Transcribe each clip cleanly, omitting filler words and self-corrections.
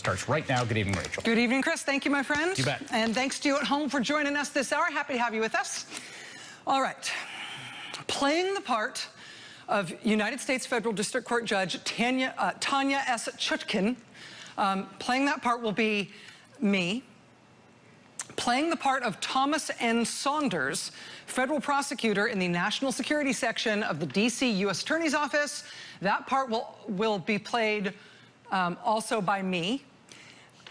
starts right now. Good evening, Rachel. Good evening, Chris. Thank you, my friend. You bet. And thanks to you at home for joining us this hour. Happy to have you with us. All right. Playing the part of United States Federal District Court Judge Tanya S. Chutkin. Playing that part will be me. Playing the part of Thomas N. Saunders, federal prosecutor in the National Security Section of the D.C. U.S. Attorney's Office. That part will be played also by me.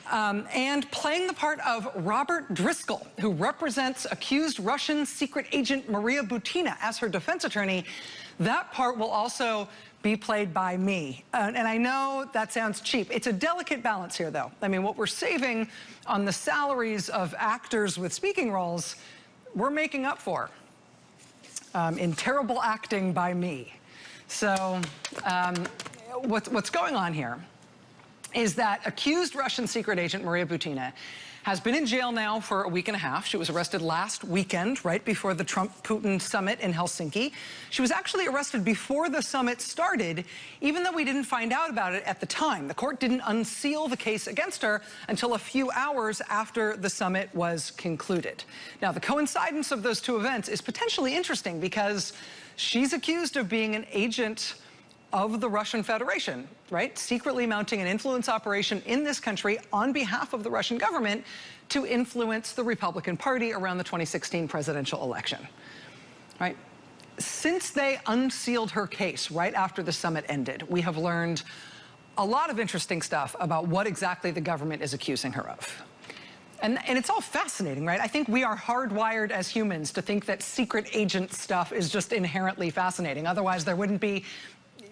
And playing the part of Robert Driscoll, who represents accused Russian secret agent Maria Butina as her defense attorney. That part will also be played by me. And I know that sounds cheap. It's a delicate balance here, though. I mean, what we're saving on the salaries of actors with speaking roles, we're making up for in terrible acting by me. So what's going on here is that accused Russian secret agent Maria Butina has been in jail now for a week and a half. She was arrested last weekend, right before the Trump-Putin summit in Helsinki. She was actually arrested before the summit started, even though we didn't find out about it at the time. The court didn't unseal the case against her until a few hours after the summit was concluded. Now, the coincidence of those two events is potentially interesting because she's accused of being an agent of the Russian Federation, right? Secretly mounting an influence operation in this country on behalf of the Russian government to influence the Republican Party around the 2016 presidential election, right? Since they unsealed her case right after the summit ended, we have learned a lot of interesting stuff about what exactly the government is accusing her of. And it's all fascinating, right? I think we are hardwired as humans to think that secret agent stuff is just inherently fascinating. Otherwise, there wouldn't be,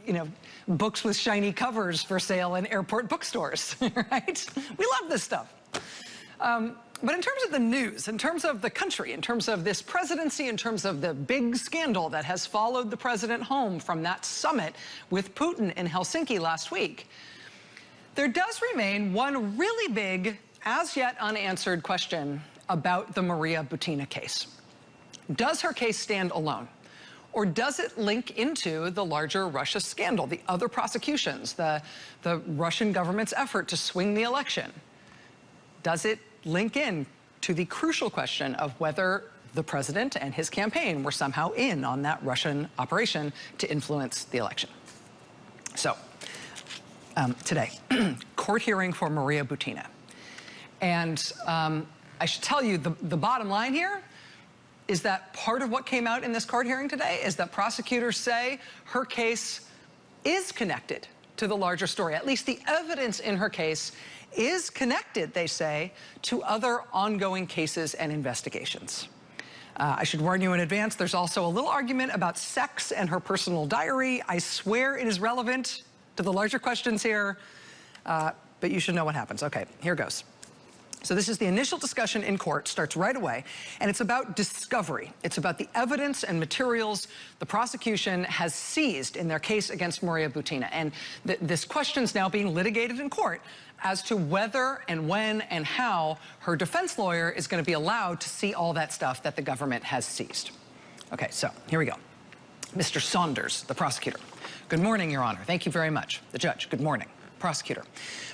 you know, books with shiny covers for sale in airport bookstores, right? We love this stuff. But in terms of the news, in terms of the country, in terms of this presidency, in terms of the big scandal that has followed the president home from that summit with Putin in Helsinki last week, there does remain one really big, as yet unanswered question about the Maria Butina case. Does her case stand alone? Or does it link into the larger Russia scandal, the other prosecutions, the Russian government's effort to swing the election? Does it link in to the crucial question of whether the president and his campaign were somehow in on that Russian operation to influence the election? So, today, court hearing for Maria Butina. And I should tell you, the bottom line here is that part of what came out in this court hearing today is that prosecutors say her case is connected to the larger story. At least the evidence in her case is connected, they say, to other ongoing cases and investigations. I should warn you in advance, there's also a little argument about sex and her personal diary. I swear it is relevant to the larger questions here, but you should know what happens. Okay, here goes. So this is the initial discussion in court, starts right away, and it's about discovery. It's about the evidence and materials the prosecution has seized in their case against Maria Butina. And this question's now being litigated in court as to whether and when and how her defense lawyer is going to be allowed to see all that stuff that the government has seized. Okay, so here we go. Mr. Saunders, the prosecutor. Good morning, Your Honor. Thank you very much. The judge, good morning. Prosecutor.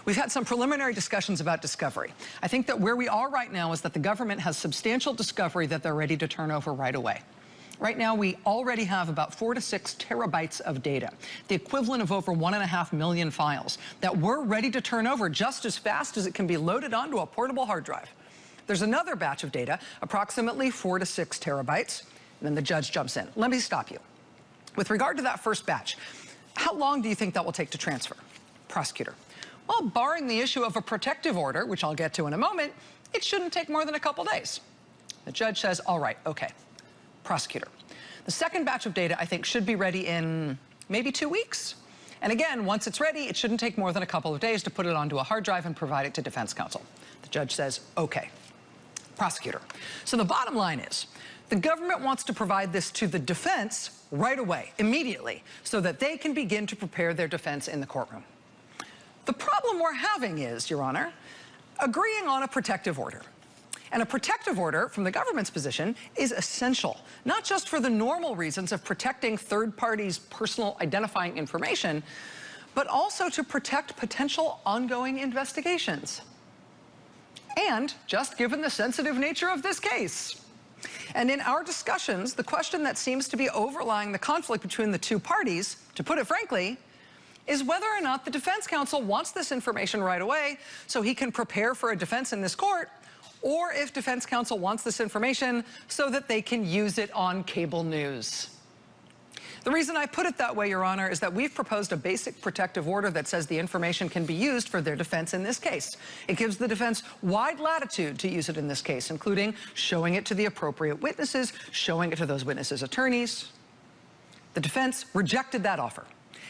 We've had some preliminary discussions about discovery. I think that where we are right now is that the government has substantial discovery that they're ready to turn over right away. Right now, we already have about 4 to 6 terabytes of data, the equivalent of over 1.5 million files that we're ready to turn over just as fast as it can be loaded onto a portable hard drive. There's another batch of data, approximately 4 to 6 terabytes, and then the judge jumps in. Let me stop you. With regard to that first batch, how long do you think that will take to transfer? Prosecutor. Well, barring the issue of a protective order, which I'll get to in a moment, it shouldn't take more than a couple days. The judge says, all right, okay. Prosecutor. The second batch of data, I think, should be ready in maybe 2 weeks. And again, once it's ready, it shouldn't take more than a couple of days to put it onto a hard drive and provide it to defense counsel. The judge says, okay. Prosecutor. So the bottom line is, the government wants to provide this to the defense right away, immediately, so that they can begin to prepare their defense in the courtroom. The problem we're having is, Your Honor, agreeing on a protective order. And a protective order, from the government's position, is essential, not just for the normal reasons of protecting third parties' personal identifying information, but also to protect potential ongoing investigations. And just given the sensitive nature of this case. And in our discussions, the question that seems to be overlying the conflict between the two parties, to put it frankly, is whether or not the defense counsel wants this information right away so he can prepare for a defense in this court, or if defense counsel wants this information so that they can use it on cable news. The reason I put it that way, Your Honor, is that we've proposed a basic protective order that says the information can be used for their defense in this case. It gives the defense wide latitude to use it in this case, including showing it to the appropriate witnesses, showing it to those witnesses' attorneys. The defense rejected that offer.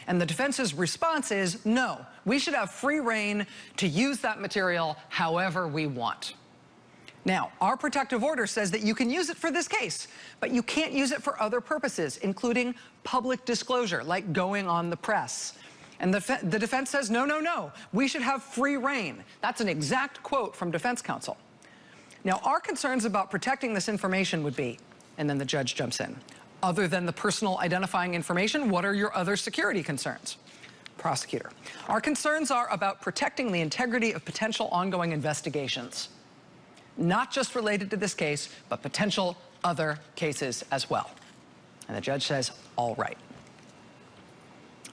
And the defense's response is, no, we should have free rein to use that material however we want. Now, our protective order says that you can use it for this case, but you can't use it for other purposes, including public disclosure, like going on the press. And the defense says, no, no, no, we should have free rein. That's an exact quote from defense counsel. Now, our concerns about protecting this information would be, and then the judge jumps in, other than the personal identifying information, what are your other security concerns? Prosecutor. Our concerns are about protecting the integrity of potential ongoing investigations, not just related to this case, but potential other cases as well. And the judge says, all right.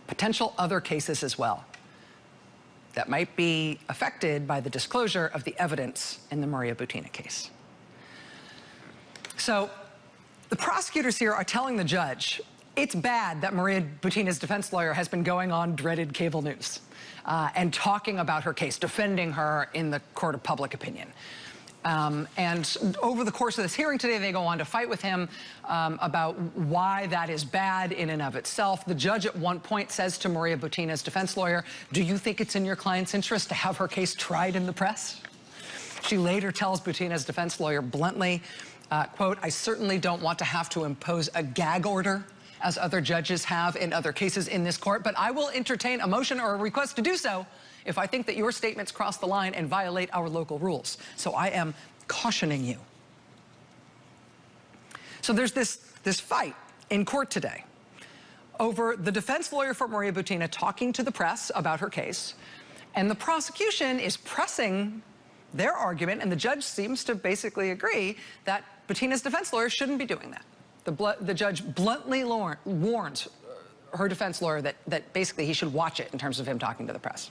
Potential other cases as well that might be affected by the disclosure of the evidence in the Maria Butina case. So the prosecutors here are telling the judge it's bad that Maria Butina's defense lawyer has been going on dreaded cable news and talking about her case, defending her in the court of public opinion. And over the course of this hearing today, they go on to fight with him about why that is bad in and of itself. The judge at one point says to Maria Butina's defense lawyer, do you think it's in your client's interest to have her case tried in the press? She later tells Butina's defense lawyer bluntly, quote, I certainly don't want to have to impose a gag order as other judges have in other cases in this court, but I will entertain a motion or a request to do so if I think that your statements cross the line and violate our local rules. So I am cautioning you. So there's this fight in court today over the defense lawyer for Maria Butina talking to the press about her case, and the prosecution is pressing their argument, and the judge seems to basically agree that Butina's defense lawyer shouldn't be doing that. The judge bluntly warns her defense lawyer that basically he should watch it in terms of him talking to the press.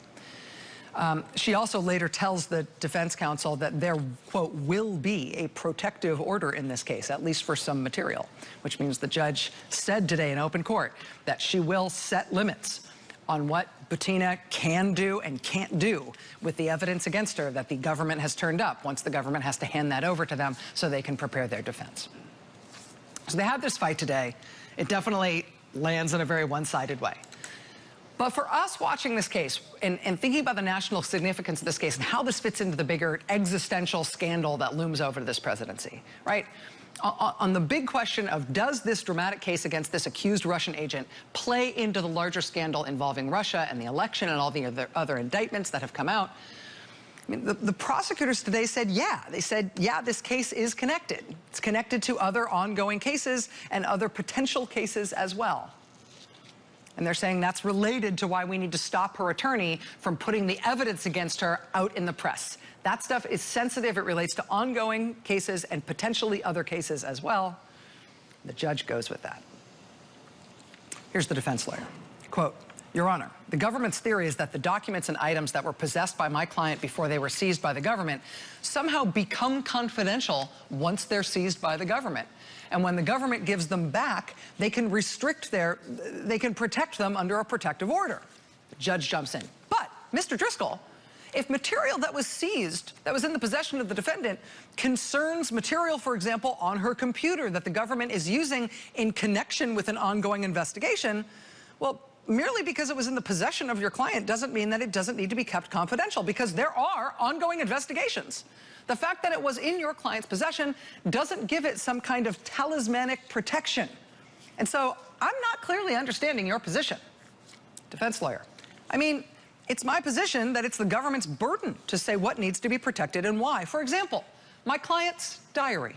She also later tells the defense counsel that there, quote, will be a protective order in this case, at least for some material, which means the judge said today in open court that she will set limits on what Butina can do and can't do with the evidence against her that the government has turned up once the government has to hand that over to them so they can prepare their defense. So they have this fight today. It definitely lands in a very one-sided way. But for us watching this case and thinking about the national significance of this case and how this fits into the bigger existential scandal that looms over this presidency, right? On the big question of does this dramatic case against this accused Russian agent play into the larger scandal involving Russia and the election and all the other indictments that have come out, I mean, the prosecutors today said, yeah. They said, yeah, this case is connected. It's connected to other ongoing cases and other potential cases as well. And they're saying that's related to why we need to stop her attorney from putting the evidence against her out in the press. That stuff is sensitive. It relates to ongoing cases and potentially other cases as well. The judge goes with that. Here's the defense lawyer. Quote, Your Honor, the government's theory is that the documents and items that were possessed by my client before they were seized by the government somehow become confidential once they're seized by the government. And when the government gives them back, they can they can protect them under a protective order. The judge jumps in. But, Mr. Driscoll, if material that was seized, that was in the possession of the defendant, concerns material, for example, on her computer that the government is using in connection with an ongoing investigation, well, merely because it was in the possession of your client doesn't mean that it doesn't need to be kept confidential, because there are ongoing investigations. The fact that it was in your client's possession doesn't give it some kind of talismanic protection. And so I'm not clearly understanding your position, defense lawyer. I mean, it's my position that it's the government's burden to say what needs to be protected and why. For example, my client's diary,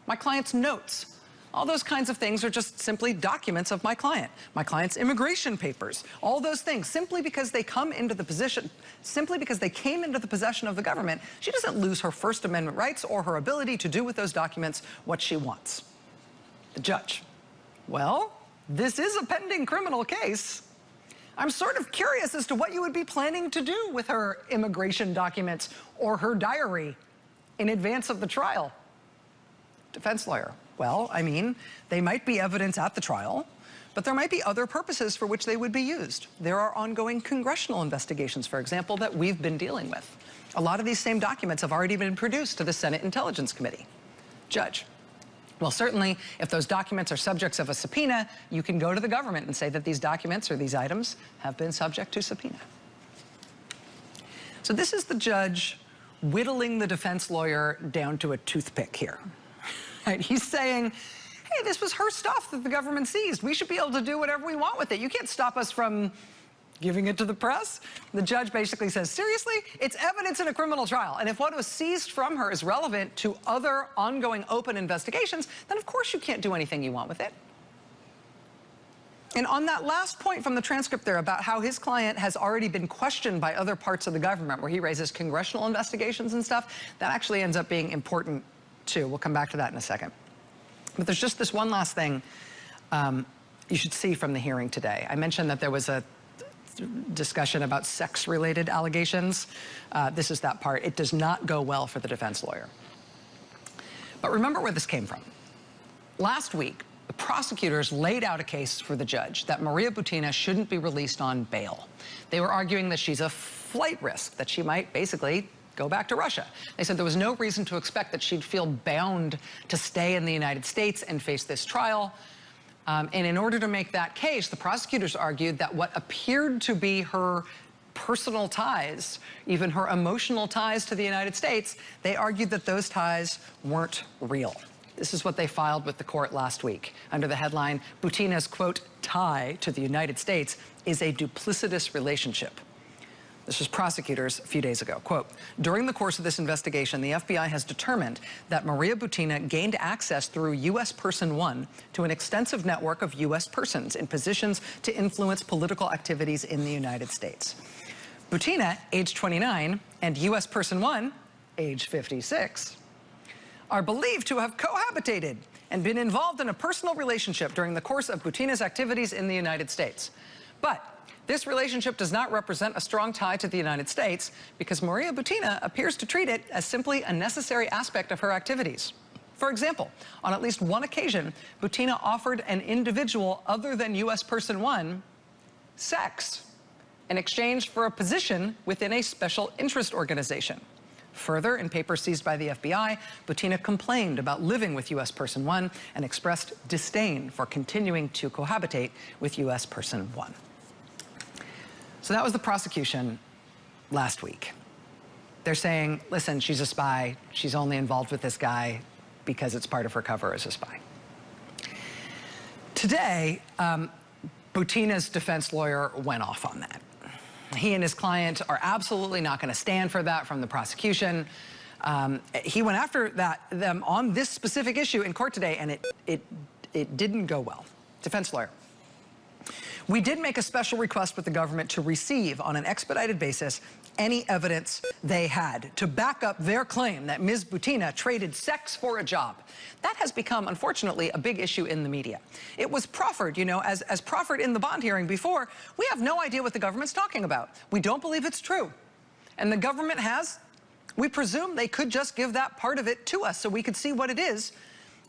my client's notes, All those kinds of things are just simply documents of my client's immigration papers, all those things, simply because they came into the possession of the government, she doesn't lose her First Amendment rights or her ability to do with those documents what she wants. The judge, well, this is a pending criminal case. I'm sort of curious as to what you would be planning to do with her immigration documents or her diary in advance of the trial. Defense lawyer, well, I mean, they might be evidence at the trial, but there might be other purposes for which they would be used. There are ongoing congressional investigations, for example, that we've been dealing with. A lot of these same documents have already been produced to the Senate Intelligence Committee. Judge, well, certainly, if those documents are subjects of a subpoena, you can go to the government and say that these documents or these items have been subject to subpoena. So this is the judge whittling the defense lawyer down to a toothpick here. Right? He's saying, hey, this was her stuff that the government seized. We should be able to do whatever we want with it. You can't stop us from giving it to the press. The judge basically says, seriously, it's evidence in a criminal trial. And if what was seized from her is relevant to other ongoing open investigations, then of course you can't do anything you want with it. And on that last point from the transcript there about how his client has already been questioned by other parts of the government where he raises congressional investigations and stuff, that actually ends up being important too. We'll come back to that in a second. But there's just this one last thing you should see from the hearing today. I mentioned that there was a discussion about sex-related allegations. This is that part. It does not go well for the defense lawyer. But remember where this came from. Last week, the prosecutors laid out a case for the judge that Maria Butina shouldn't be released on bail. They were arguing that she's a flight risk, that she might basically go back to Russia. They said there was no reason to expect that she'd feel bound to stay in the United States and face this trial. And in order to make that case, the prosecutors argued that what appeared to be her personal ties, even her emotional ties to the United States, they argued that those ties weren't real. This is what they filed with the court last week under the headline, Butina's, quote, tie to the United States is a duplicitous relationship. This was prosecutors a few days ago. Quote, during the course of this investigation, the FBI has determined that Maria Butina gained access through U.S. Person 1 to an extensive network of U.S. persons in positions to influence political activities in the United States. Butina, age 29, and U.S. Person 1, age 56, are believed to have cohabitated and been involved in a personal relationship during the course of Butina's activities in the United States. But this relationship does not represent a strong tie to the United States because Maria Butina appears to treat it as simply a necessary aspect of her activities. For example, on at least one occasion, Butina offered an individual other than U.S. Person 1 sex in exchange for a position within a special interest organization. Further, in papers seized by the FBI, Butina complained about living with U.S. Person 1 and expressed disdain for continuing to cohabitate with U.S. Person 1. So that was the prosecution last week. They're saying, listen, she's a spy. She's only involved with this guy because it's part of her cover as a spy. Today, Butina's defense lawyer went off on that. He and his client are absolutely not going to stand for that from the prosecution. He went after them on this specific issue in court today, and it didn't go well. Defense lawyer. We did make a special request with the government to receive on an expedited basis any evidence they had to back up their claim that Ms. Butina traded sex for a job. That has become, unfortunately, a big issue in the media. It was proffered, you know, as proffered in the bond hearing before. We have no idea what the government's talking about. We don't believe it's true. And the government has. We presume they could just give that part of it to us so we could see what it is.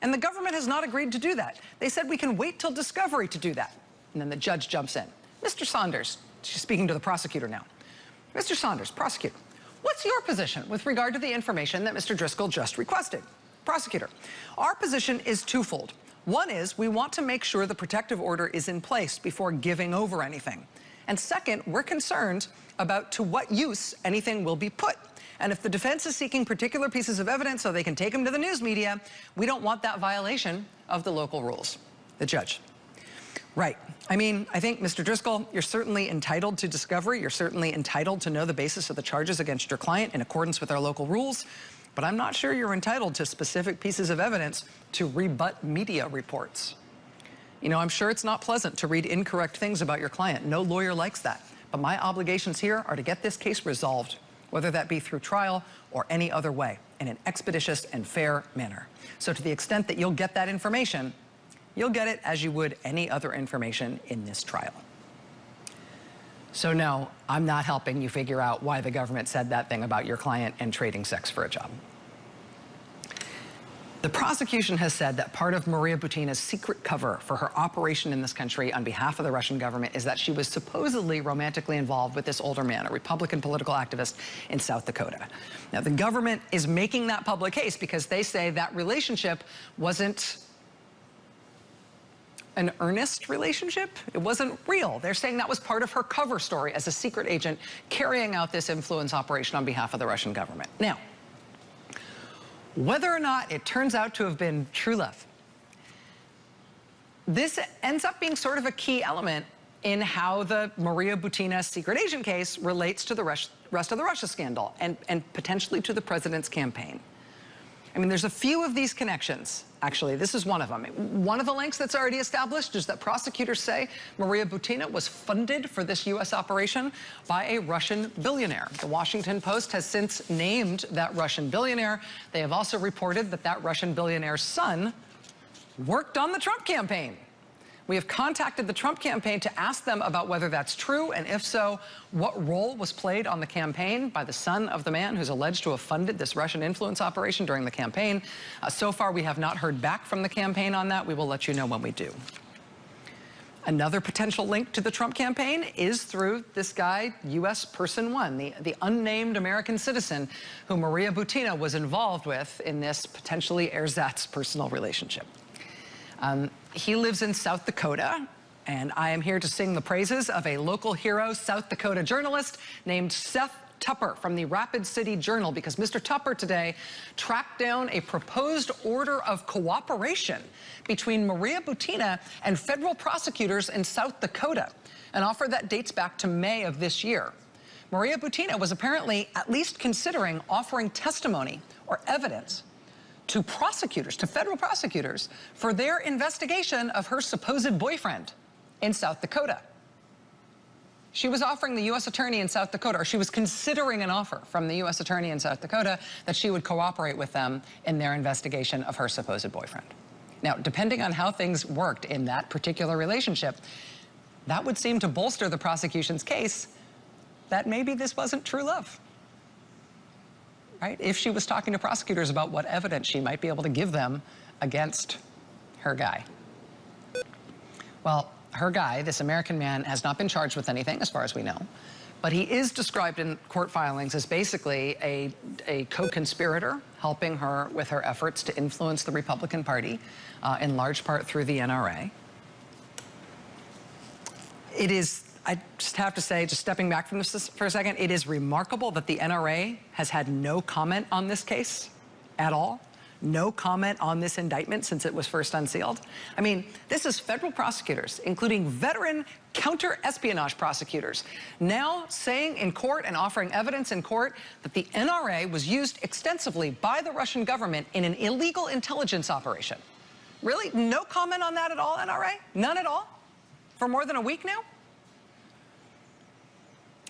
And the government has not agreed to do that. They said we can wait till discovery to do that. And then the judge jumps in. Mr. Saunders, she's speaking to the prosecutor now. Mr. Saunders, prosecutor, what's your position with regard to the information that Mr. Driscoll just requested? Prosecutor, our position is twofold. One is we want to make sure the protective order is in place before giving over anything. And second, we're concerned about to what use anything will be put. And if the defense is seeking particular pieces of evidence so they can take them to the news media, we don't want that violation of the local rules. The judge. Right. I mean, I think, Mr. Driscoll, you're certainly entitled to discovery. You're certainly entitled to know the basis of the charges against your client in accordance with our local rules. but I'm not sure you're entitled to specific pieces of evidence to rebut media reports. You know, I'm sure it's not pleasant to read incorrect things about your client. No lawyer likes that. But my obligations here are to get this case resolved, whether that be through trial or any other way, in an expeditious and fair manner. So to the extent that you'll get that information, you'll get it as you would any other information in this trial. So no, I'm not helping you figure out why the government said that thing about your client and trading sex for a job. The prosecution has said that part of Maria Butina's secret cover for her operation in this country on behalf of the Russian government is that she was supposedly romantically involved with this older man, a Republican political activist in South Dakota. Now, the government is making that public case because they say that relationship wasn't an earnest relationship. It wasn't real. They're saying that was part of her cover story as a secret agent carrying out this influence operation on behalf of the Russian government. Now, whether or not it turns out to have been true love, this ends up being sort of a key element in how the Maria Butina secret agent case relates to the rest of the Russia scandal and potentially to the president's campaign. I mean, there's a few of these connections. Actually, this is one of them. One of the links that's already established is that prosecutors say Maria Butina was funded for this U.S. operation by a Russian billionaire. The Washington Post has since named that Russian billionaire. They have also reported that that Russian billionaire's son worked on the Trump campaign. We have contacted the Trump campaign to ask them about whether that's true, and if so, what role was played on the campaign by the son of the man who's alleged to have funded this Russian influence operation during the campaign. So far, we have not heard back from the campaign on that. We will let you know when we do. Another potential link to the Trump campaign is through this guy, U.S. Person 1, the unnamed American citizen who Maria Butina was involved with in this potentially ersatz personal relationship. He lives in South Dakota, and I am here to sing the praises of a local hero, South Dakota journalist named Seth Tupper from the Rapid City Journal, because Mr. Tupper today tracked down a proposed order of cooperation between Maria Butina and federal prosecutors in South Dakota, an offer that dates back to May of this year. Maria Butina was apparently at least considering offering testimony or evidence to prosecutors, to federal prosecutors, for their investigation of her supposed boyfriend in South Dakota. She was offering the U.S. attorney in South Dakota, or she was considering an offer from the U.S. attorney in South Dakota that she would cooperate with them in their investigation of her supposed boyfriend. Now, depending on how things worked in that particular relationship, that would seem to bolster the prosecution's case that maybe this wasn't true love. Right? If she was talking to prosecutors about what evidence she might be able to give them against her guy. Well, her guy, this American man, has not been charged with anything, as far as we know, but he is described in court filings as basically a co-conspirator, helping her with her efforts to influence the Republican Party, in large part through the NRA. It is, I just have to say, just stepping back from this for a second, it is remarkable that the NRA has had no comment on this case at all. No comment on this indictment since it was first unsealed. I mean, this is federal prosecutors, including veteran counter-espionage prosecutors, now saying in court and offering evidence in court that the NRA was used extensively by the Russian government in an illegal intelligence operation. Really? No comment on that at all, NRA? None at all? For more than a week now?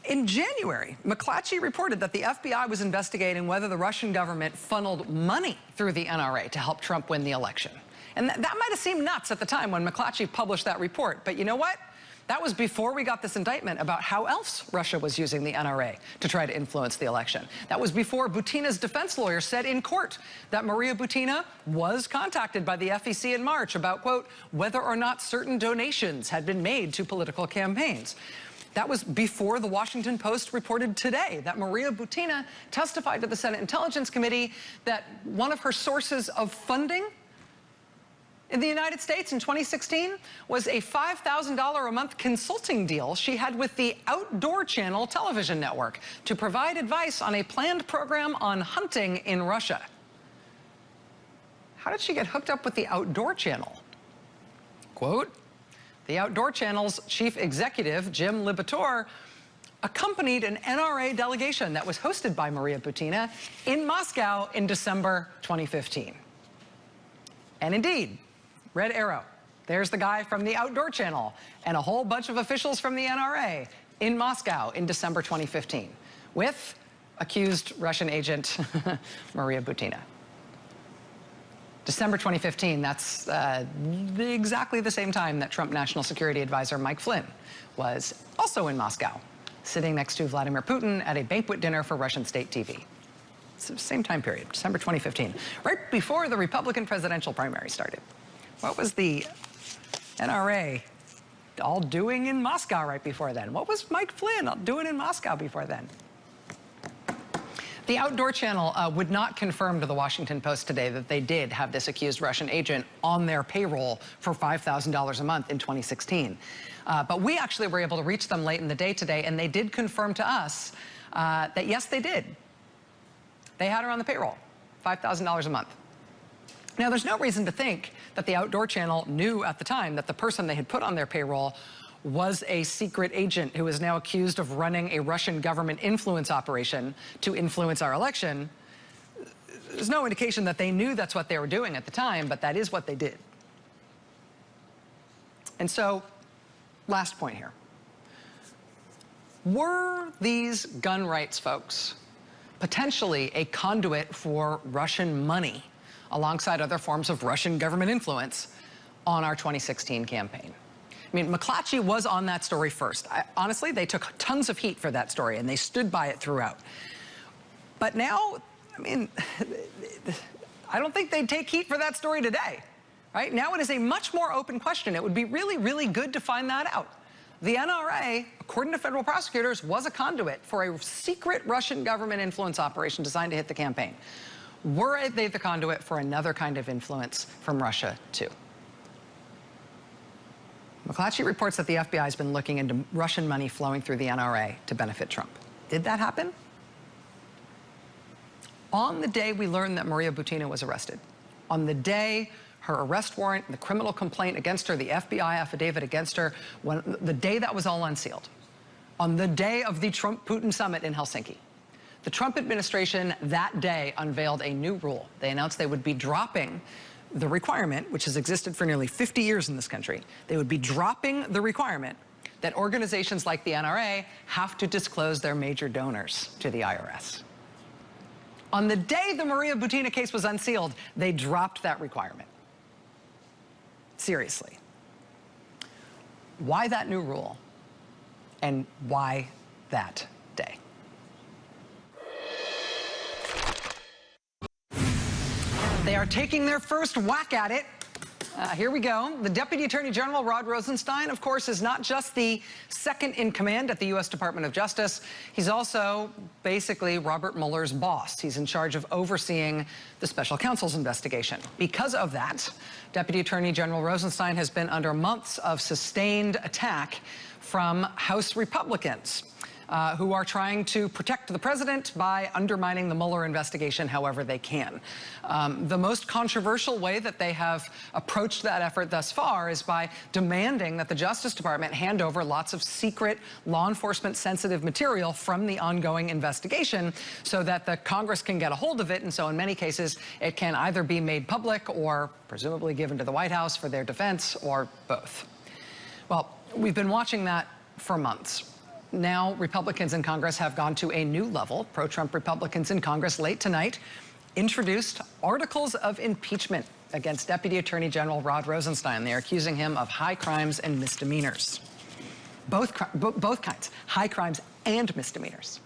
In January, McClatchy reported that the FBI was investigating whether the Russian government funneled money through the NRA to help Trump win the election. And that might have seemed nuts at the time when McClatchy published that report. But you know what? That was before we got this indictment about how else Russia was using the NRA to try to influence the election. That was before Butina's defense lawyer said in court that Maria Butina was contacted by the FEC in March about, quote, whether or not certain donations had been made to political campaigns. That was before the Washington Post reported today that Maria Butina testified to the Senate Intelligence Committee that one of her sources of funding in the United States in 2016 was a $5,000 a month consulting deal she had with the Outdoor Channel television network to provide advice on a planned program on hunting in Russia. How did she get hooked up with the Outdoor Channel? Quote, the Outdoor Channel's chief executive, Jim Libator, accompanied an NRA delegation that was hosted by Maria Butina in Moscow in December 2015. And indeed, red arrow, there's the guy from the Outdoor Channel and a whole bunch of officials from the NRA in Moscow in December 2015 with accused Russian agent Maria Butina. December 2015, that's exactly the same time that Trump National Security Advisor Mike Flynn was also in Moscow, sitting next to Vladimir Putin at a banquet dinner for Russian state TV. It's the same time period, December 2015, right before the Republican presidential primary started. What was the NRA all doing in Moscow right before then? What was Mike Flynn doing in Moscow before then? The Outdoor Channel would not confirm to the Washington Post today that they did have this accused Russian agent on their payroll for $5,000 a month in 2016. But we actually were able to reach them late in the day today, and they did confirm to us that, yes, they did. They had her on the payroll, $5,000 a month. Now, there's no reason to think that the Outdoor Channel knew at the time that the person they had put on their payroll was a secret agent who is now accused of running a Russian government influence operation to influence our election. There's no indication that they knew that's what they were doing at the time, but that is what they did. And so, last point here. Were these gun rights folks potentially a conduit for Russian money alongside other forms of Russian government influence on our 2016 campaign? I mean, McClatchy was on that story first. Honestly, they took tons of heat for that story, and they stood by it throughout. But now, I mean, I don't think they'd take heat for that story today, right? Now it is a much more open question. It would be really, really good to find that out. The NRA, according to federal prosecutors, was a conduit for a secret Russian government influence operation designed to hit the campaign. Were they the conduit for another kind of influence from Russia, too? McClatchy reports that the FBI has been looking into Russian money flowing through the NRA to benefit Trump. Did that happen? On the day we learned that Maria Butina was arrested, on the day her arrest warrant, the criminal complaint against her, the FBI affidavit against her, the day that was all unsealed, on the day of the Trump-Putin summit in Helsinki, the Trump administration that day unveiled a new rule. They announced they would be dropping the requirement, which has existed for nearly 50 years in this country. They would be dropping the requirement that organizations like the NRA have to disclose their major donors to the IRS. On the day the Maria Butina case was unsealed, they dropped that requirement. Seriously. Why that new rule? And why that day? They are taking their first whack at it. Here we go. The Deputy Attorney General, Rod Rosenstein, of course, is not just the second in command at the U.S. Department of Justice. He's also basically Robert Mueller's boss. He's in charge of overseeing the special counsel's investigation. Because of that, Deputy Attorney General Rosenstein has been under months of sustained attack from House Republicans who are trying to protect the president by undermining the Mueller investigation however they can. The most controversial way that they have approached that effort thus far is by demanding that the Justice Department hand over lots of secret law enforcement sensitive material from the ongoing investigation so that the Congress can get a hold of it, and so in many cases it can either be made public or presumably given to the White House for their defense, or both. Well, we've been watching that for months. Now, Republicans in Congress have gone to a new level. Pro-Trump Republicans in Congress late tonight introduced articles of impeachment against Deputy Attorney General Rod Rosenstein. They're accusing him of high crimes and misdemeanors. Both kinds, high crimes and misdemeanors.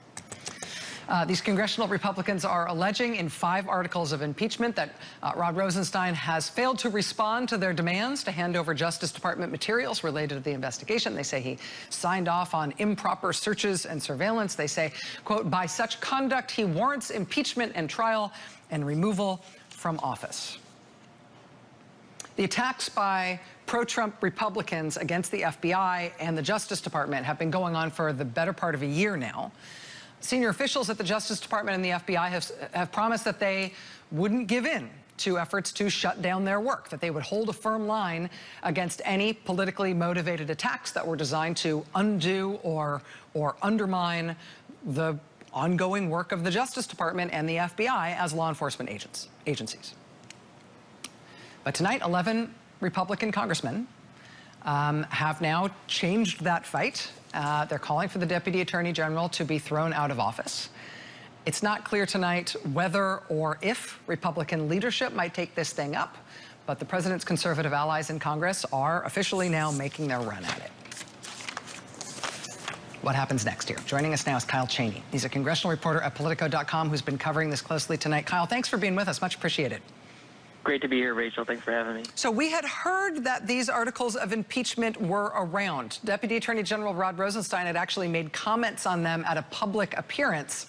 These congressional Republicans are alleging in 5 articles of impeachment that Rod Rosenstein has failed to respond to their demands to hand over Justice Department materials related to the investigation. They say he signed off on improper searches and surveillance. They say, quote, by such conduct, he warrants impeachment and trial and removal from office. The attacks by pro-Trump Republicans against the FBI and the Justice Department have been going on for the better part of a year now. Senior officials at the Justice Department and the FBI have promised that they wouldn't give in to efforts to shut down their work, that they would hold a firm line against any politically motivated attacks that were designed to undo or undermine the ongoing work of the Justice Department and the FBI as law enforcement agencies. But tonight, 11 Republican congressmen have now changed that fight. They're calling for the Deputy Attorney General to be thrown out of office. It's not clear tonight whether or if Republican leadership might take this thing up, but the president's conservative allies in Congress are officially now making their run at it. What happens next here? Joining us now is Kyle Cheney. He's a congressional reporter at Politico.com who's been covering this closely tonight. Kyle, thanks for being with us. Much appreciated. Great to be here, Rachel. Thanks for having me. So we had heard that these articles of impeachment were around. Deputy Attorney General Rod Rosenstein had actually made comments on them at a public appearance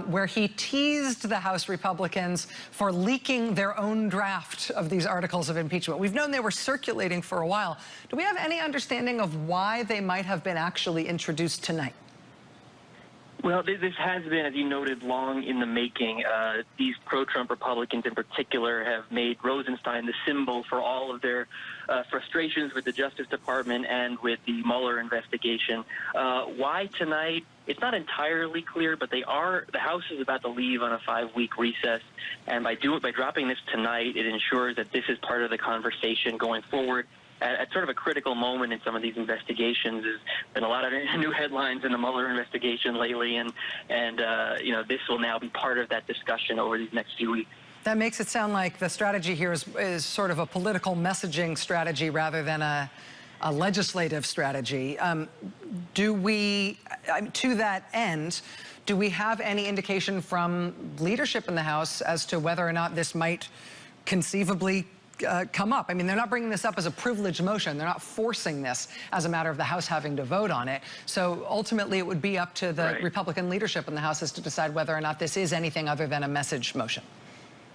where he teased the House Republicans for leaking their own draft of these articles of impeachment. We've known they were circulating for a while. Do we have any understanding of why they might have been actually introduced tonight? Well, this has been, as you noted, long in the making. These pro-Trump Republicans in particular have made Rosenstein the symbol for all of their frustrations with the Justice Department and with the Mueller investigation. Why tonight? It's not entirely clear, but the House is about to leave on a 5-week recess, and by dropping this tonight, it ensures that this is part of the conversation going forward. At sort of a critical moment in some of these investigations, there's been a lot of new headlines in the Mueller investigation lately, and you know, this will now be part of that discussion over these next few weeks. That makes it sound like the strategy here is sort of a political messaging strategy rather than a legislative strategy. To that end, do we have any indication from leadership in the House as to whether or not this might conceivably come up? I mean, they're not bringing this up as a privileged motion. They're not forcing this as a matter of the House having to vote on it. So ultimately, it would be up to the Republican leadership in the House as to decide whether or not this is anything other than a message motion.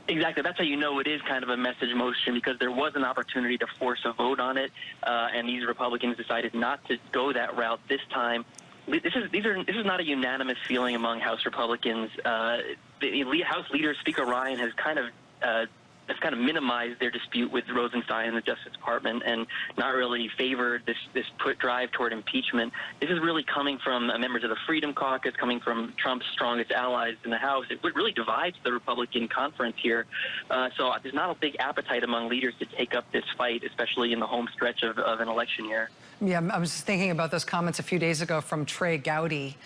Exactly. That's how you know it is kind of a message motion, because there was an opportunity to force a vote on it, and these Republicans decided not to go that route this time. This is not a unanimous feeling among House Republicans. The House Leader, Speaker Ryan, has kind of minimized their dispute with Rosenstein and the Justice Department and not really favored this drive toward impeachment. This is really coming from members of the Freedom Caucus, coming from Trump's strongest allies in the House. It really divides the Republican conference here. So there's not a big appetite among leaders to take up this fight, especially in the home stretch of an election year. Yeah, I was just thinking about those comments a few days ago from Trey Gowdy,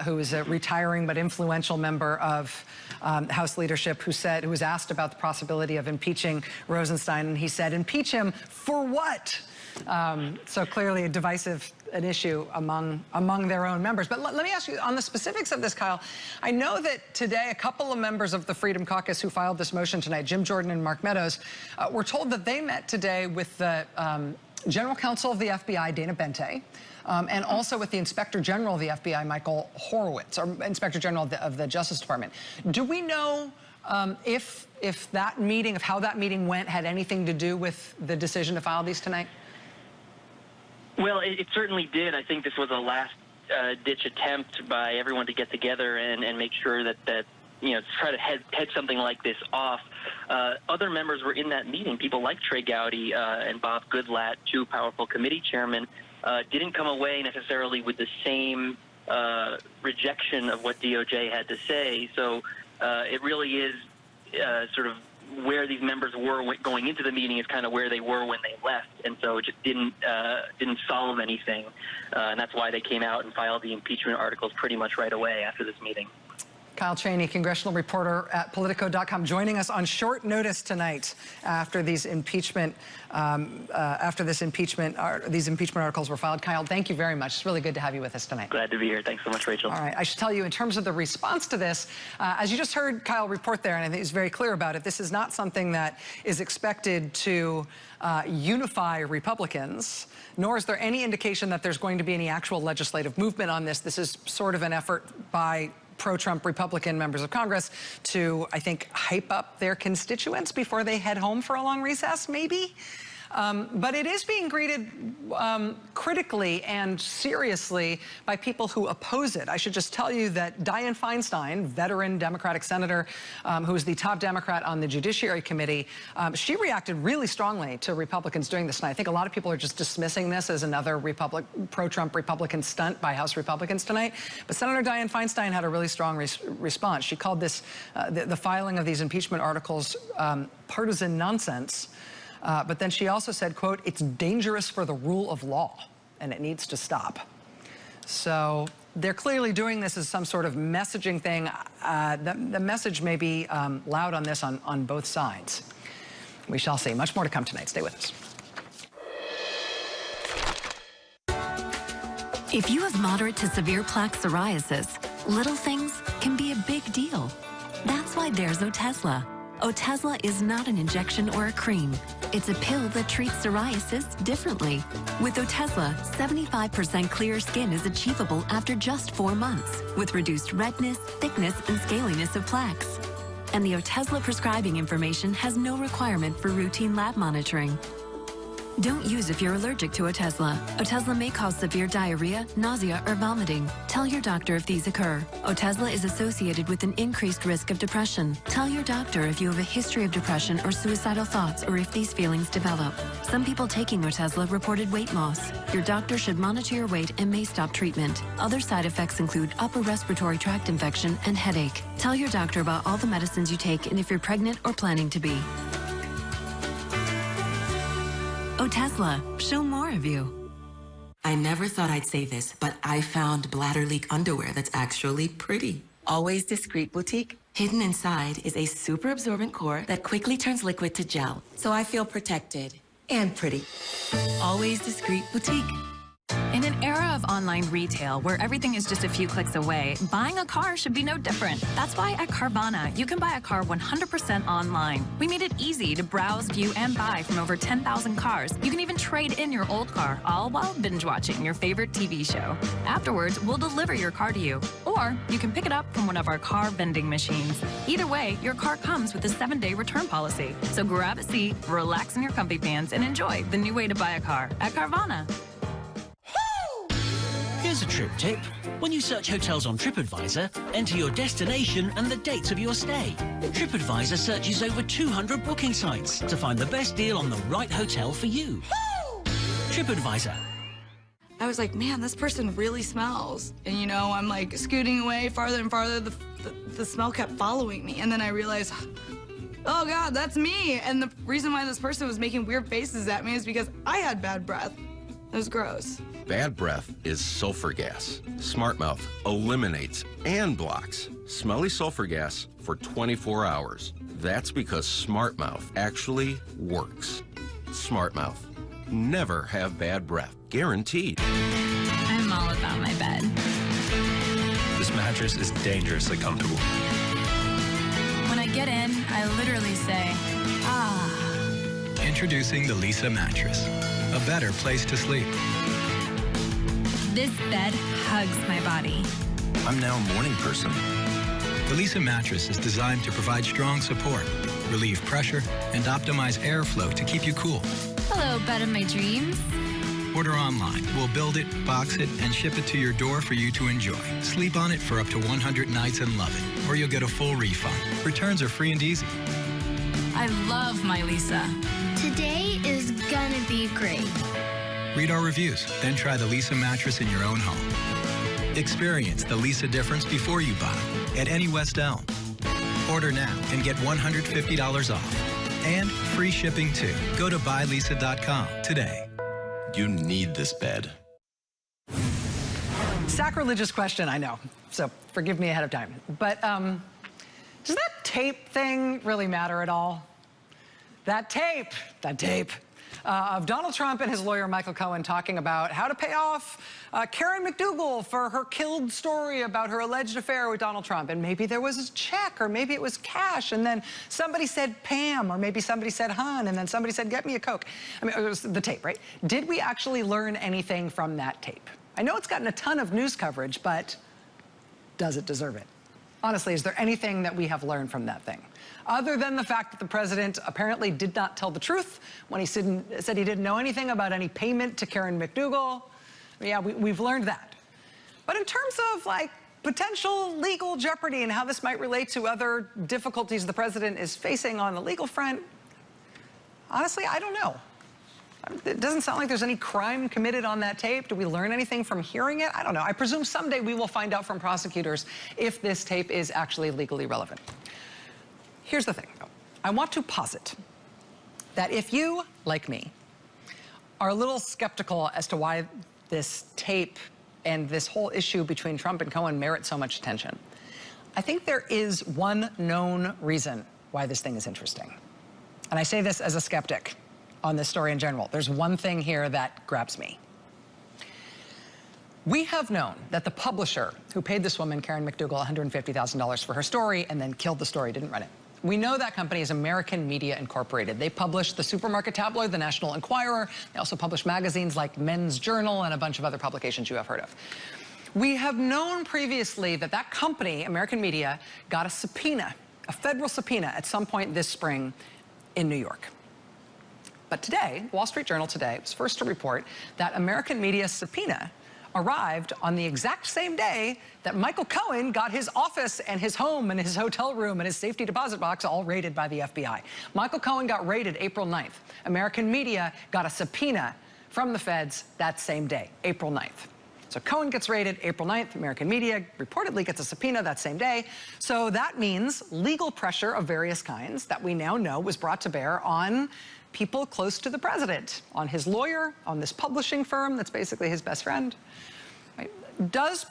who is a retiring but influential member of House leadership, who was asked about the possibility of impeaching Rosenstein, and he said, "Impeach him for what?" So clearly a divisive issue among their own members. But let me ask you, on the specifics of this, Kyle, I know that today a couple of members of the Freedom Caucus who filed this motion tonight, Jim Jordan and Mark Meadows, were told that they met today with the General Counsel of the FBI, Dana Bente, and also with the Inspector General of the FBI, Michael Horowitz, or Inspector General of the Justice Department. Do we know if that meeting, how that meeting went, had anything to do with the decision to file these tonight? Well, it certainly did. I think this was a last-ditch attempt by everyone to get together and make sure that you know, to try to head something like this off. Other members were in that meeting. People like Trey Gowdy and Bob Goodlatte, two powerful committee chairmen, didn't come away necessarily with the same rejection of what DOJ had to say. So it really is sort of where these members were going into the meeting is kind of where they were when they left, and so it just didn't solve anything, and that's why they came out and filed the impeachment articles pretty much right away after this meeting. Kyle Cheney, congressional reporter at Politico.com, joining us on short notice tonight after these impeachment these impeachment articles were filed. Kyle, thank you very much. It's really good to have you with us tonight. Glad to be here. Thanks so much, Rachel. All right. I should tell you, in terms of the response to this, as you just heard Kyle report there, and I think he's very clear about it, this is not something that is expected to unify Republicans, nor is there any indication that there's going to be any actual legislative movement on this. This is sort of an effort by pro-Trump Republican members of Congress to, I think, hype up their constituents before they head home for a long recess, maybe. But it is being greeted critically and seriously by people who oppose it. I should just tell you that Dianne Feinstein, veteran Democratic senator, who is the top Democrat on the Judiciary Committee, she reacted really strongly to Republicans doing this. And I think a lot of people are just dismissing this as another pro-Trump Republican stunt by House Republicans tonight. But Senator Dianne Feinstein had a really strong response. She called this, the filing of these impeachment articles, partisan nonsense. But then she also said, quote, "It's dangerous for the rule of law, and it needs to stop." So they're clearly doing this as some sort of messaging thing. The message may be loud on this on both sides. We shall see. Much more to come tonight. Stay with us. If you have moderate to severe plaque psoriasis, little things can be a big deal. That's why there's Otezla. Otezla is not an injection or a cream. It's a pill that treats psoriasis differently. With Otezla, 75% clear skin is achievable after just 4 months, with reduced redness, thickness, and scaliness of plaques. And the Otezla prescribing information has no requirement for routine lab monitoring. Don't use if you're allergic to Otezla. Otezla may cause severe diarrhea, nausea, or vomiting. Tell your doctor if these occur. Otezla is associated with an increased risk of depression. Tell your doctor if you have a history of depression or suicidal thoughts, or if these feelings develop. Some people taking Otezla reported weight loss. Your doctor should monitor your weight and may stop treatment. Other side effects include upper respiratory tract infection and headache. Tell your doctor about all the medicines you take and if you're pregnant or planning to be. Otezla, show more of you. I never thought I'd say this, but I found bladder leak underwear that's actually pretty. Always Discreet Boutique. Hidden inside is a super absorbent core that quickly turns liquid to gel, so I feel protected and pretty. Always Discreet Boutique. In an era of online retail where everything is just a few clicks away, buying a car should be no different. That's why at Carvana, you can buy a car 100% online. We made it easy to browse, view, and buy from over 10,000 cars. You can even trade in your old car, all while binge watching your favorite TV show. Afterwards, we'll deliver your car to you, or you can pick it up from one of our car vending machines. Either way, your car comes with a 7-day return policy. So grab a seat, relax in your comfy pants, and enjoy the new way to buy a car at Carvana. Here's a trip tip. When you search hotels on TripAdvisor, enter your destination and the dates of your stay. TripAdvisor searches over 200 booking sites to find the best deal on the right hotel for you. TripAdvisor. I was like, man, this person really smells. And, you know, I'm like scooting away farther and farther. The smell kept following me. And then I realized, oh, God, that's me. And the reason why this person was making weird faces at me is because I had bad breath. It was gross. Bad breath is sulfur gas. Smart Mouth eliminates and blocks smelly sulfur gas for 24 hours. That's because Smart Mouth actually works. Smart Mouth. Never have bad breath. Guaranteed. I'm all about my bed. This mattress is dangerously comfortable. When I get in, I literally say, ah. Introducing the Leesa mattress. A better place to sleep. This bed hugs my body. I'm now a morning person. The Leesa mattress is designed to provide strong support, relieve pressure, and optimize airflow to keep you cool. Hello, bed of my dreams. Order online. We'll build it, box it, and ship it to your door for you to enjoy. Sleep on it for up to 100 nights and love it, or you'll get a full refund. Returns are free and easy. I love my Leesa. Today is gonna be great. Read our reviews, then try the Leesa mattress in your own home. Experience the Leesa difference before you buy at any West Elm. Order now and get $150 off. And free shipping too. Go to buyleesa.com today. You need this bed. Sacrilegious question, I know. So forgive me ahead of time. But does that tape thing really matter at all? That tape of Donald Trump and his lawyer Michael Cohen talking about how to pay off Karen McDougal for her killed story about her alleged affair with Donald Trump. And maybe there was a check, or maybe it was cash, and then somebody said Pam, or maybe somebody said Hun, and then somebody said get me a Coke. I mean, it was the tape, right? Did we actually learn anything from that tape? I know it's gotten a ton of news coverage, but does it deserve it? Honestly, is there anything that we have learned from that thing? Other than the fact that the president apparently did not tell the truth when he said he didn't know anything about any payment to Karen McDougal. Yeah, we've learned that. But in terms of like potential legal jeopardy and how this might relate to other difficulties the president is facing on the legal front, honestly, I don't know. It doesn't sound like there's any crime committed on that tape. Do we learn anything from hearing it? I don't know. I presume someday we will find out from prosecutors if this tape is actually legally relevant. Here's the thing, though. I want to posit that if you, like me, are a little skeptical as to why this tape and this whole issue between Trump and Cohen merit so much attention, I think there is one known reason why this thing is interesting. And I say this as a skeptic on this story in general. There's one thing here that grabs me. We have known that the publisher who paid this woman, Karen McDougal, $150,000 for her story and then killed the story, didn't run it. We know that company is American Media Incorporated. They publish the supermarket tabloid, the National Enquirer. They also publish magazines like Men's Journal and a bunch of other publications you have heard of. We have known previously that that company, American Media, got a subpoena, a federal subpoena at some point this spring in New York. But today, Wall Street Journal today was first to report that American Media's subpoena arrived on the exact same day that Michael Cohen got his office and his home and his hotel room and his safety deposit box all raided by the FBI. Michael Cohen got raided April 9th. American Media got a subpoena from the feds that same day, April 9th. So Cohen gets raided April 9th. American Media reportedly gets a subpoena that same day. So that means legal pressure of various kinds that we now know was brought to bear on people close to the president, on his lawyer, on this publishing firm that's basically his best friend. Right? Does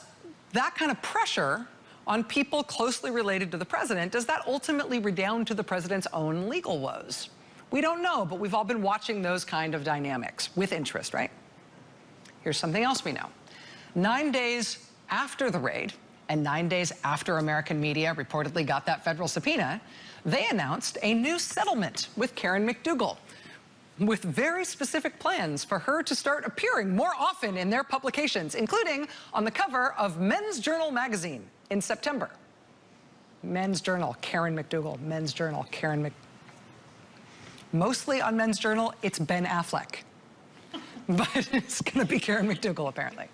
that kind of pressure on people closely related to the president, does that ultimately redound to the president's own legal woes? We don't know, but we've all been watching those kind of dynamics with interest, right? Here's something else we know. 9 days after the raid, and 9 days after American Media reportedly got that federal subpoena, they announced a new settlement with Karen McDougal, with very specific plans for her to start appearing more often in their publications, including on the cover of Men's Journal magazine in September. Men's Journal, Karen McDougal. Men's Journal, Karen Mc... Mostly on Men's Journal, it's Ben Affleck. But it's going to be Karen McDougal, apparently.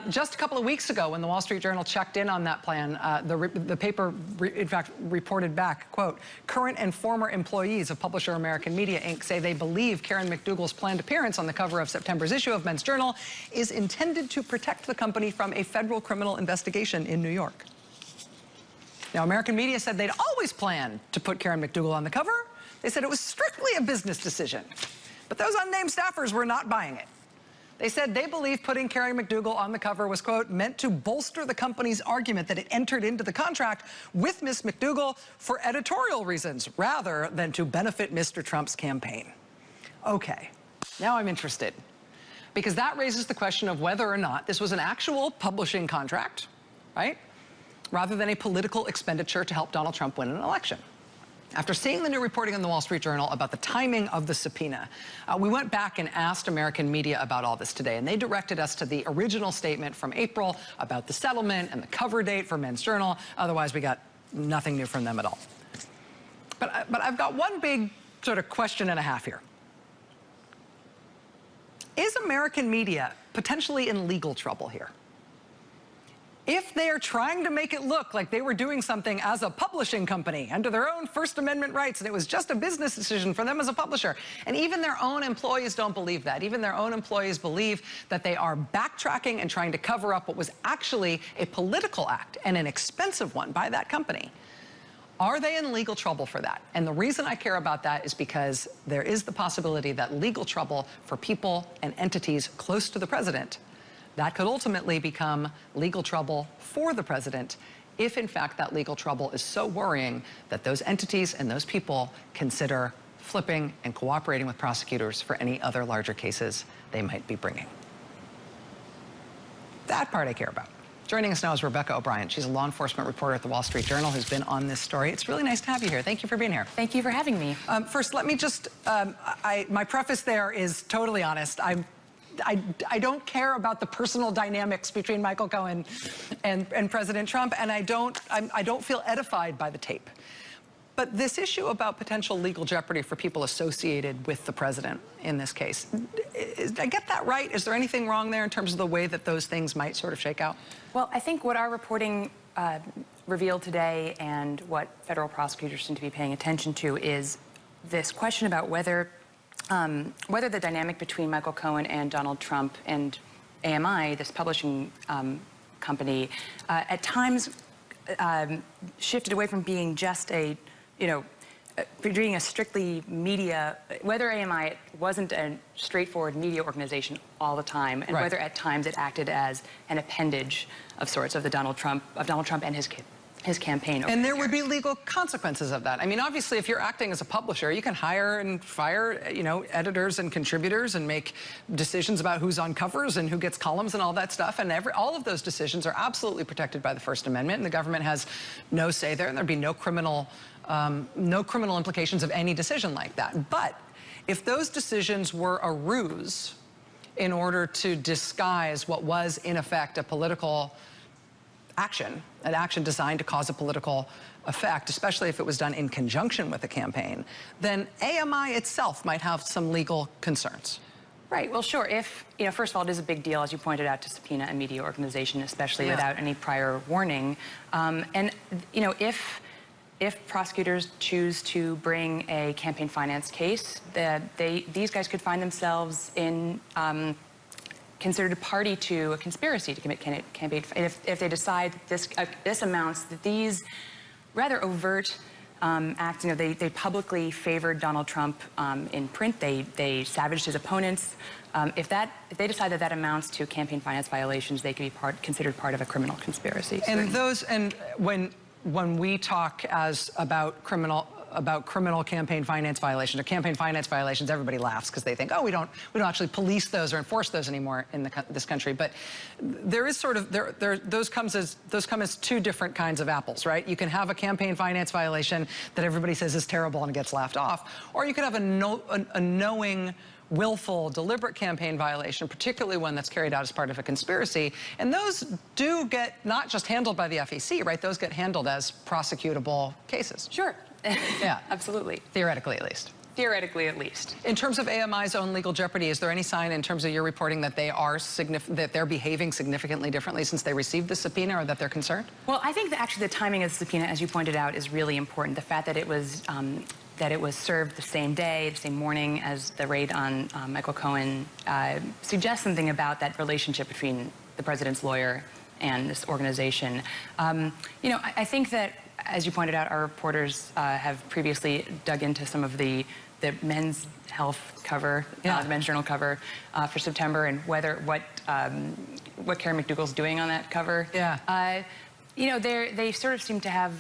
Just a couple of weeks ago, when the Wall Street Journal checked in on that plan, the paper, in fact, reported back, quote, current and former employees of publisher American Media, Inc. say they believe Karen McDougal's planned appearance on the cover of September's issue of Men's Journal is intended to protect the company from a federal criminal investigation in New York. Now, American Media said they'd always planned to put Karen McDougal on the cover. They said it was strictly a business decision. But those unnamed staffers were not buying it. They said they believe putting Karen McDougal on the cover was, quote, meant to bolster the company's argument that it entered into the contract with Miss McDougal for editorial reasons rather than to benefit Mr. Trump's campaign. Okay, now I'm interested, because that raises the question of whether or not this was an actual publishing contract, right, rather than a political expenditure to help Donald Trump win an election. After seeing the new reporting in the Wall Street Journal about the timing of the subpoena, we went back and asked American Media about all this today, and they directed us to the original statement from April about the settlement and the cover date for Men's Journal. Otherwise, we got nothing new from them at all. But I've got one big sort of question and a half here. Is American Media potentially in legal trouble here? If they are trying to make it look like they were doing something as a publishing company under their own First Amendment rights, and it was just a business decision for them as a publisher, and even their own employees don't believe that. Even their own employees believe that they are backtracking and trying to cover up what was actually a political act and an expensive one by that company. Are they in legal trouble for that? And the reason I care about that is because there is the possibility that legal trouble for people and entities close to the president, that could ultimately become legal trouble for the president if, in fact, that legal trouble is so worrying that those entities and those people consider flipping and cooperating with prosecutors for any other larger cases they might be bringing. That part I care about. Joining us now is Rebecca O'Brien. She's a law enforcement reporter at the Wall Street Journal who's been on this story. It's really nice to have you here. Thank you for being here. Thank you for having me. First, let me just, my preface there is totally honest. I'm I don't care about the personal dynamics between Michael Cohen and President Trump, and I don't feel edified by the tape. But this issue about potential legal jeopardy for people associated with the president in this case, did I get that right? Is there anything wrong there in terms of the way that those things might sort of shake out? Well, I think what our reporting revealed today and what federal prosecutors seem to be paying attention to is this question about whether the dynamic between Michael Cohen and Donald Trump and AMI, this publishing company, at times shifted away from being just a, being a strictly media, whether AMI wasn't a straightforward media organization all the time, and whether at times it acted as an appendage of sorts of Donald Trump and his campaign. And there would be legal consequences of that. I mean, obviously, if you're acting as a publisher, you can hire and fire, editors and contributors and make decisions about who's on covers and who gets columns and all that stuff. And all of those decisions are absolutely protected by the First Amendment, and the government has no say there, and there'd be no criminal implications of any decision like that. But if those decisions were a ruse in order to disguise what was, in effect, a political action, an action designed to cause a political effect, especially if it was done in conjunction with a campaign, then AMI itself might have some legal concerns. Right. Well, sure. If, first of all, it is a big deal, as you pointed out, to subpoena a media organization, especially without any prior warning. And, if prosecutors choose to bring a campaign finance case, these guys could find themselves in considered a party to a conspiracy to commit campaign. If they decide this amounts, that these rather overt acts, they publicly favored Donald Trump in print. They savaged his opponents. If they decide that amounts to campaign finance violations, they could be considered part of a criminal conspiracy. And when we talk about criminal campaign finance violations or campaign finance violations, everybody laughs because they think, oh, we don't actually police those or enforce those anymore in this country. But there is those come as two different kinds of apples, right? You can have a campaign finance violation that everybody says is terrible and gets laughed off, or you could have a knowing, willful, deliberate campaign violation, particularly one that's carried out as part of a conspiracy. And those do get not just handled by the FEC, right? Those get handled as prosecutable cases. Sure. Yeah. Absolutely. Theoretically, at least. Theoretically, at least. In terms of AMI's own legal jeopardy, is there any sign in terms of your reporting that they're behaving significantly differently since they received the subpoena, or that they're concerned? Well, I think that actually the timing of the subpoena, as you pointed out, is really important. The fact that it was served the same day, the same morning as the raid on Michael Cohen suggests something about that relationship between the president's lawyer and this organization. I think that, as you pointed out, our reporters have previously dug into some of the Men's Health cover, the Men's Journal cover for September, and what Karen McDougal's doing on that cover. Yeah. They sort of seem to have,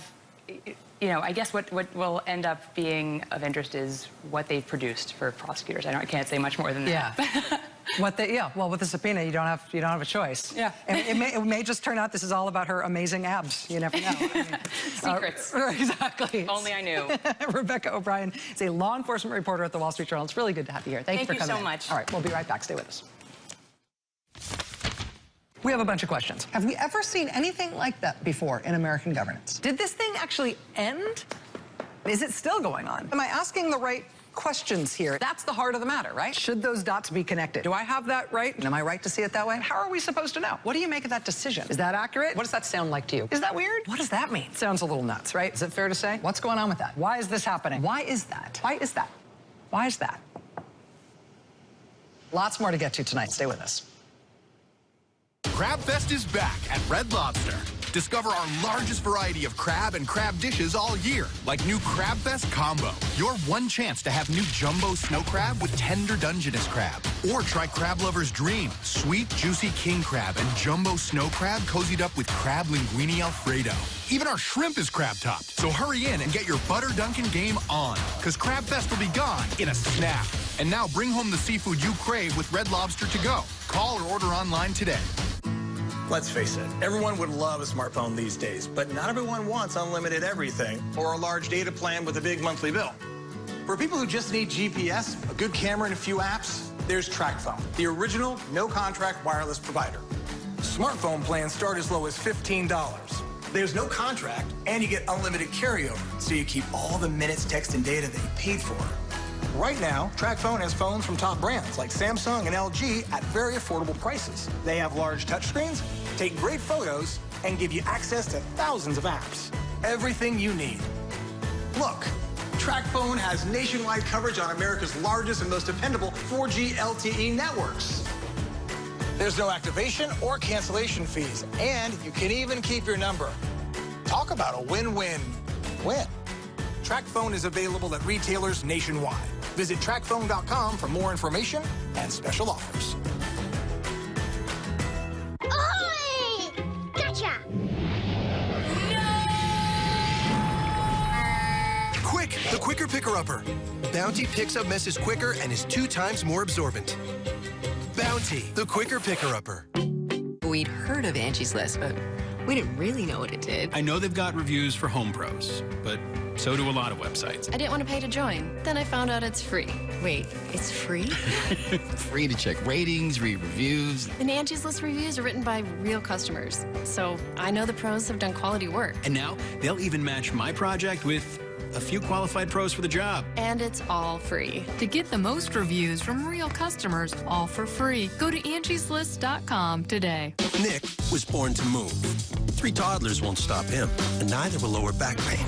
I guess what will end up being of interest is what they've produced for prosecutors. I can't say much more than that. Yeah. Well, with the subpoena, you don't have a choice. Yeah. It may just turn out this is all about her amazing abs. You never know. Secrets. Exactly. Only I knew. Rebecca O'Brien is a law enforcement reporter at the Wall Street Journal. It's really good to have you here. Thank you for coming so much. All right, we'll be right back. Stay with us. We have a bunch of questions. Have we ever seen anything like that before in American governance? Did this thing actually end? Is it still going on? Am I asking the right questions here? That's the heart of the matter, right? Should those dots be connected? Do I have that right? And am I right to see it that way? How are we supposed to know? What do you make of that decision? Is that accurate? What does that sound like to you? Is that weird? What does that mean? Sounds a little nuts, right? Is it fair to say? What's going on with that? Why is this happening? Why is that? Why is that? Why is that? Lots more to get to tonight. Stay with us. Crab Fest is back at Red Lobster. Discover our largest variety of crab and crab dishes all year, like new Crab Fest Combo. Your one chance to have new jumbo snow crab with tender Dungeness crab. Or try Crab Lover's Dream, sweet, juicy king crab and jumbo snow crab cozied up with crab linguine Alfredo. Even our shrimp is crab-topped, so hurry in and get your Butter Dunkin' game on, because Crab Fest will be gone in a snap. And now bring home the seafood you crave with Red Lobster to go. Call or order online today. Let's face it, everyone would love a smartphone these days, but not everyone wants unlimited everything or a large data plan with a big monthly bill. For people who just need GPS, a good camera, and a few apps, there's TracFone, the original no-contract wireless provider. Smartphone plans start as low as $15. There's no contract, and you get unlimited carryover, so you keep all the minutes, text, and data that you paid for. Right now, TracFone has phones from top brands like Samsung and LG at very affordable prices. They have large touchscreens, take great photos, and give you access to thousands of apps. Everything you need. Look, TracFone has nationwide coverage on America's largest and most dependable 4G LTE networks. There's no activation or cancellation fees, and you can even keep your number. Talk about a win-win-win. TracFone is available at retailers nationwide. Visit TracFone.com for more information and special offers. Ahoy! Gotcha! Quick, the quicker picker-upper. Bounty picks up messes quicker and is 2 times more absorbent. Bounty, the quicker picker-upper. We'd heard of Angie's List, but we didn't really know what it did. I know they've got reviews for home pros, but so do a lot of websites. I didn't want to pay to join. Then I found out it's free. Wait, it's free? Free to check ratings, read reviews. And Angie's List reviews are written by real customers. So I know the pros have done quality work. And now they'll even match my project with a few qualified pros for the job. And it's all free. To get the most reviews from real customers, all for free, go to angieslist.com today. Nick was born to move. 3 toddlers won't stop him, and neither will lower back pain.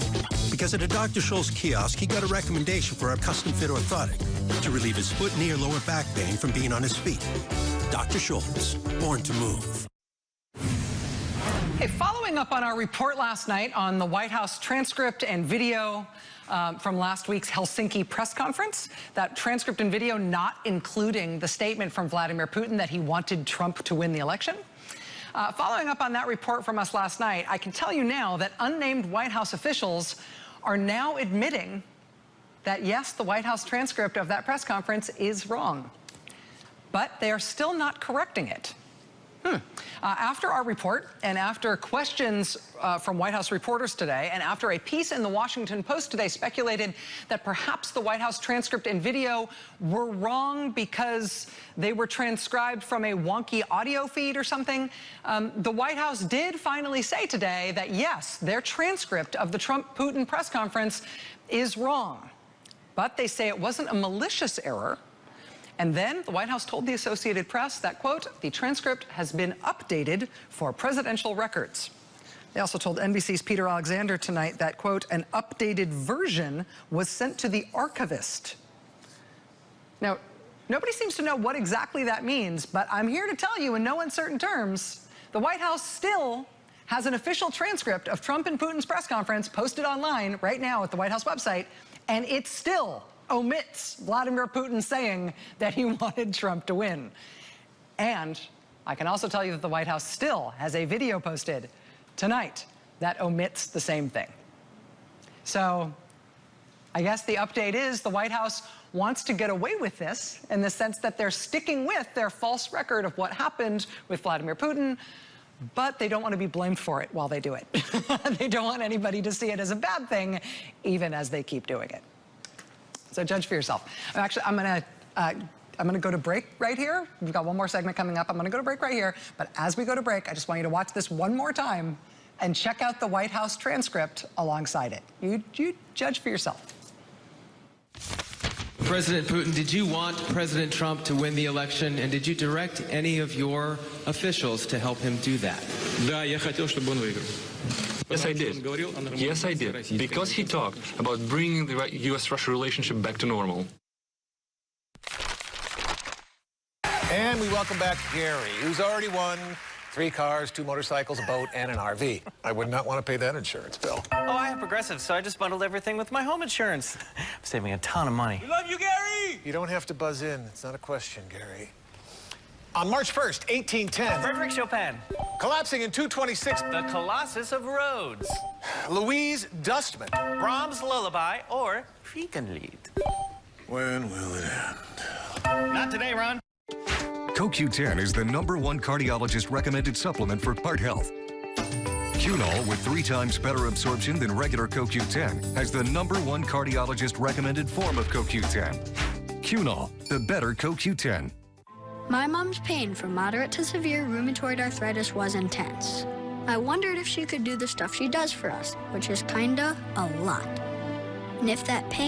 Because at a Dr. Scholl's kiosk, he got a recommendation for our custom-fit orthotic to relieve his foot, knee, or lower back pain from being on his feet. Dr. Scholl's, born to move. Hey, following up on our report last night on the White House transcript and video from last week's Helsinki press conference, that transcript and video not including the statement from Vladimir Putin that he wanted Trump to win the election. Following up on that report from us last night, I can tell you now that unnamed White House officials are now admitting that, yes, the White House transcript of that press conference is wrong, but they are still not correcting it. After our report and after questions from White House reporters today, and after a piece in the Washington Post today speculated that perhaps the White House transcript and video were wrong because they were transcribed from a wonky audio feed or something, the White House did finally say today that, yes, their transcript of the Trump-Putin press conference is wrong. But they say it wasn't a malicious error. And then the White House told the Associated Press that, quote, the transcript has been updated for presidential records. They also told NBC's Peter Alexander tonight that, quote, an updated version was sent to the archivist. Now, nobody seems to know what exactly that means, but I'm here to tell you in no uncertain terms, the White House still has an official transcript of Trump and Putin's press conference posted online right now at the White House website, and it still omits Vladimir Putin saying that he wanted Trump to win. And I can also tell you that the White House still has a video posted tonight that omits the same thing. So I guess the update is the White House wants to get away with this in the sense that they're sticking with their false record of what happened with Vladimir Putin, but they don't want to be blamed for it while they do it. They don't want anybody to see it as a bad thing, even as they keep doing it. So judge for yourself. Actually, I'm gonna go to break right here. We've got one more segment coming up. I'm gonna go to break right here. But as we go to break, I just want you to watch this one more time and check out the White House transcript alongside it. You judge for yourself. President Putin, did you want President Trump to win the election, and did you direct any of your officials to help him do that? Да, я хотел, чтобы он выиграл. Yes, I did. Yes, I did. Because he talked about bringing the U.S.-Russia relationship back to normal. And we welcome back Gary, who's already won 3 cars, 2 motorcycles, a boat, and an RV. I would not want to pay that insurance bill. Oh, I have Progressive, so I just bundled everything with my home insurance. I'm saving a ton of money. We love you, Gary! You don't have to buzz in. It's not a question, Gary. On March 1st, 1810. Frederick Chopin. Collapsing in 226. The Colossus of Rhodes. Louise Dustman. Brahms' Lullaby or Friegenlied. When will it end? Not today, Ron. CoQ10 is the #1 cardiologist recommended supplement for heart health. Cunol, with 3 times better absorption than regular CoQ10, has the #1 cardiologist recommended form of CoQ10. Cunol, the better CoQ10. My mom's pain from moderate to severe rheumatoid arthritis was intense. I wondered if she could do the stuff she does for us, which is kinda a lot. And if that pain